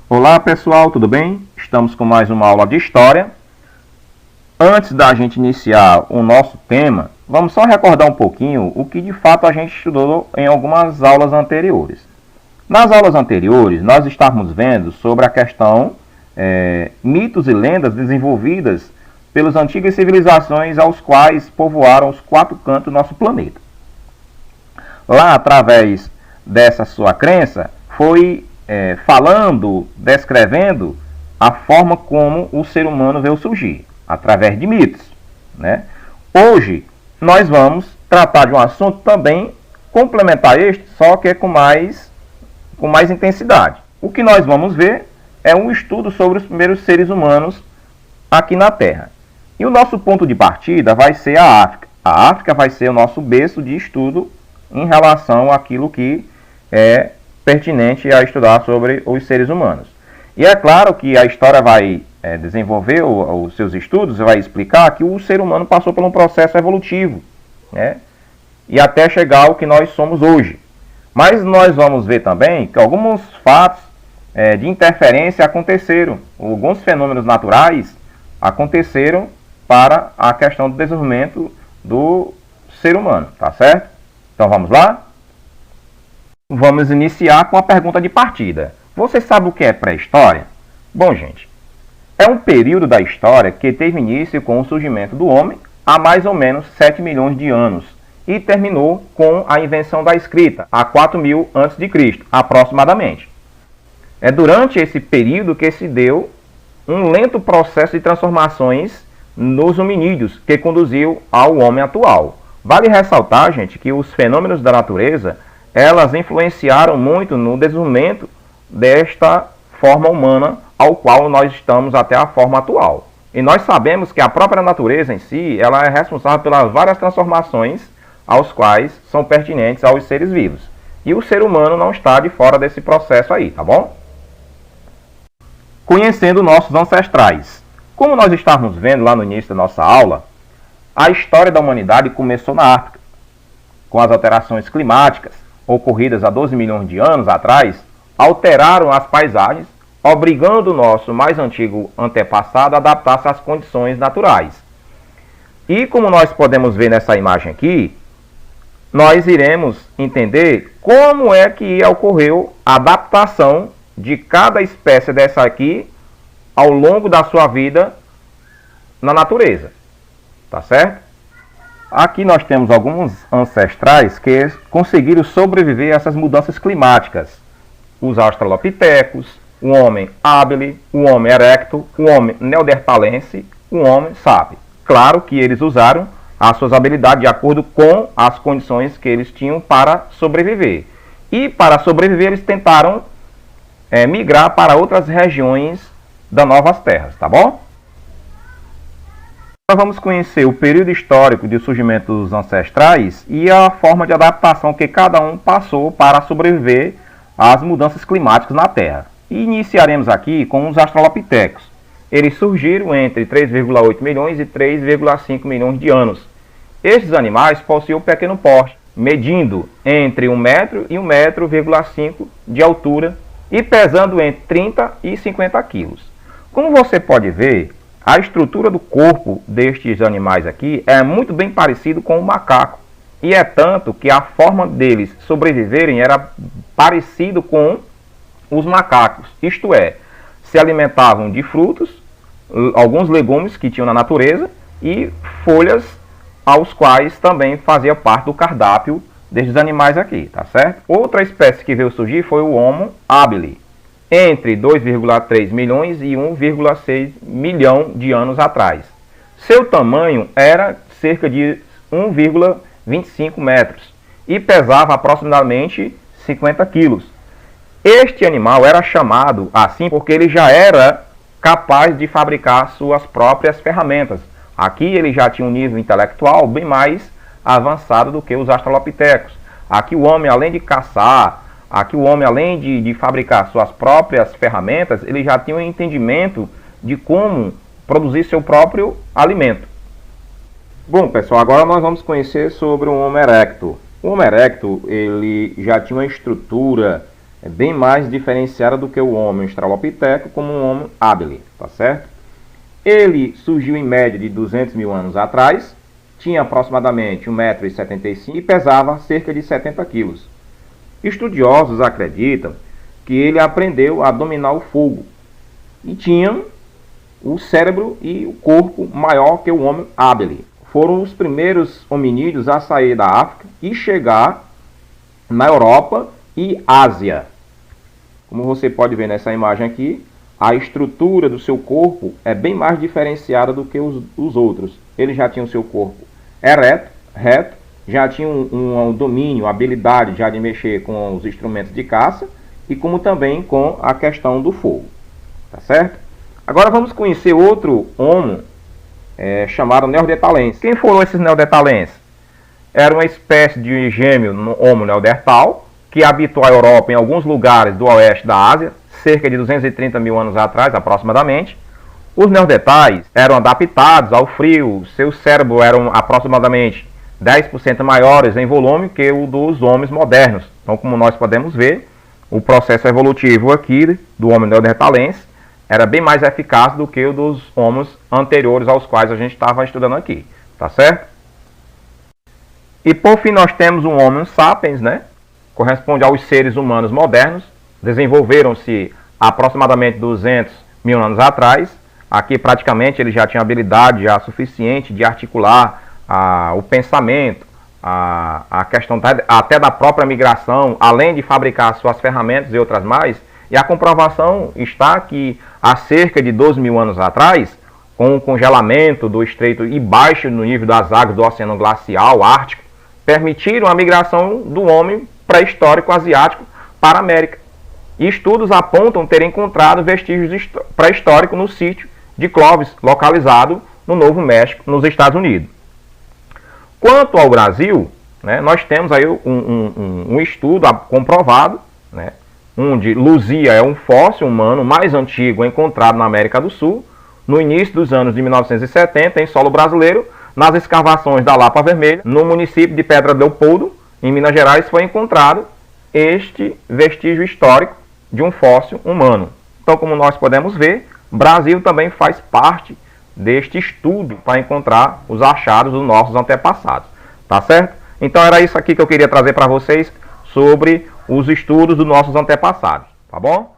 Olá pessoal, tudo bem? Estamos com mais uma aula de História. Antes da gente iniciar o nosso tema, vamos só recordar um pouquinho o que de fato a gente estudou em algumas aulas anteriores. Nas aulas anteriores, nós estávamos vendo sobre a questão mitos e lendas desenvolvidas pelas antigas civilizações aos quais povoaram os quatro cantos do nosso planeta. Lá, através dessa sua crença, foi falando, descrevendo a forma como o ser humano veio surgir, através de mitos, né? Hoje, nós vamos tratar de um assunto também complementar este, só que com mais intensidade. O que nós vamos ver é um estudo sobre os primeiros seres humanos aqui na Terra. E o nosso ponto de partida vai ser a África. A África vai ser o nosso berço de estudo em relação àquilo que é pertinente a estudar sobre os seres humanos. E é claro que a história vai desenvolver os seus estudos, vai explicar que o ser humano passou por um processo evolutivo, né? E até chegar ao que nós somos hoje. Mas nós vamos ver também que alguns fatos de interferência aconteceram, alguns fenômenos naturais aconteceram para a questão do desenvolvimento do ser humano, tá certo? Então vamos lá? Vamos iniciar com a pergunta de partida. Você sabe o que é pré-história? Bom, gente, é um período da história que teve início com o surgimento do homem há mais ou menos 7 milhões de anos e terminou com a invenção da escrita, há 4.000 a.C., aproximadamente. É durante esse período que se deu um lento processo de transformações nos hominídeos que conduziu ao homem atual. Vale ressaltar, gente, que os fenômenos da natureza elas influenciaram muito no desenvolvimento desta forma humana ao qual nós estamos até a forma atual. E nós sabemos que a própria natureza em si, ela é responsável pelas várias transformações aos quais são pertinentes aos seres vivos. E o ser humano não está de fora desse processo aí, tá bom? Conhecendo nossos ancestrais. Como nós estávamos vendo lá no início da nossa aula, a história da humanidade começou na África, com as alterações climáticas, ocorridas há 12 milhões de anos atrás, alteraram as paisagens, obrigando o nosso mais antigo antepassado a adaptar-se às condições naturais. E como nós podemos ver nessa imagem aqui, nós iremos entender como é que ocorreu a adaptação de cada espécie dessa aqui ao longo da sua vida na natureza. Tá certo? Aqui nós temos alguns ancestrais que conseguiram sobreviver a essas mudanças climáticas. Os australopitecos, o homem habilis, o homem erecto, o homem neandertalense, o homem sapiens. Claro que eles usaram as suas habilidades de acordo com as condições que eles tinham para sobreviver. E para sobreviver eles tentaram migrar para outras regiões das novas terras, tá bom? Nós vamos conhecer o período histórico de surgimento dos ancestrais e a forma de adaptação que cada um passou para sobreviver às mudanças climáticas na Terra. E iniciaremos aqui com os australopitecos. Eles surgiram entre 3,8 milhões e 3,5 milhões de anos. Estes animais possuíam um pequeno porte, medindo entre 1 metro e 1,5 metro de altura e pesando entre 30 e 50 quilos. Como você pode ver, a estrutura do corpo destes animais aqui é muito bem parecido com o macaco. E é tanto que a forma deles sobreviverem era parecido com os macacos. Isto é, se alimentavam de frutos, alguns legumes que tinham na natureza e folhas aos quais também fazia parte do cardápio destes animais aqui, tá certo? Outra espécie que veio surgir foi o Homo habilis, entre 2,3 milhões e 1,6 milhão de anos atrás. Seu tamanho era cerca de 1,25 metros e pesava aproximadamente 50 quilos. Este animal era chamado assim porque ele já era capaz de fabricar suas próprias ferramentas. Aqui ele já tinha um nível intelectual bem mais avançado do que os australopitecos. Aqui o homem, além de caçar, aqui o homem, além de fabricar suas próprias ferramentas, ele já tinha um entendimento de como produzir seu próprio alimento. Bom, pessoal, agora nós vamos conhecer sobre o Homo erectus. O Homo erectus, ele já tinha uma estrutura é bem mais diferenciada do que o Homo australopithecus como o Homo habilis, tá certo? Ele surgiu em média de 200 mil anos atrás, tinha aproximadamente 1,75 m e pesava cerca de 70 kg. Estudiosos acreditam que ele aprendeu a dominar o fogo e tinha o cérebro e o corpo maior que o Homo habilis. Foram os primeiros hominídeos a sair da África e chegar na Europa e Ásia. Como você pode ver nessa imagem aqui, a estrutura do seu corpo é bem mais diferenciada do que os outros. Ele já tinha o seu corpo ereto, reto, já tinha um domínio, habilidade já de mexer com os instrumentos de caça e como também com a questão do fogo. Tá certo? Agora vamos conhecer outro homo chamado neandertalense. Quem foram esses neandertalenses? Era uma espécie de gêmeo no Homo neandertal, que habitou a Europa em alguns lugares do oeste da Ásia, cerca de 230 mil anos atrás, aproximadamente. Os neandertais eram adaptados ao frio, seus cérebros eram aproximadamente 10% maiores em volume que o dos homens modernos. Então, como nós podemos ver, o processo evolutivo aqui do Homo neandertalense era bem mais eficaz do que o dos homos anteriores aos quais a gente estava estudando aqui, tá certo? E por fim nós temos um Homo sapiens, né? Corresponde aos seres humanos modernos, desenvolveram-se aproximadamente 200 mil anos atrás. Aqui praticamente ele já tinha habilidade já suficiente de articular o pensamento, a questão até da própria migração, além de fabricar suas ferramentas e outras mais. E a comprovação está que há cerca de 12 mil anos atrás, com o congelamento do estreito e baixo no nível das águas do Oceano Glacial Ártico, permitiram a migração do homem pré-histórico asiático para a América. E estudos apontam ter encontrado vestígios pré-históricos no sítio de Clovis, localizado no Novo México, nos Estados Unidos. Quanto ao Brasil, né, nós temos aí um estudo comprovado, né, onde Luzia é um fóssil humano mais antigo encontrado na América do Sul, no início dos anos de 1970, em solo brasileiro, nas escavações da Lapa Vermelha, no município de Pedra do Leopoldo, em Minas Gerais, foi encontrado este vestígio histórico de um fóssil humano. Então, como nós podemos ver, Brasil também faz parte deste estudo para encontrar os achados dos nossos antepassados. Tá certo? Então era isso aqui que eu queria trazer para vocês sobre os estudos dos nossos antepassados. Tá bom?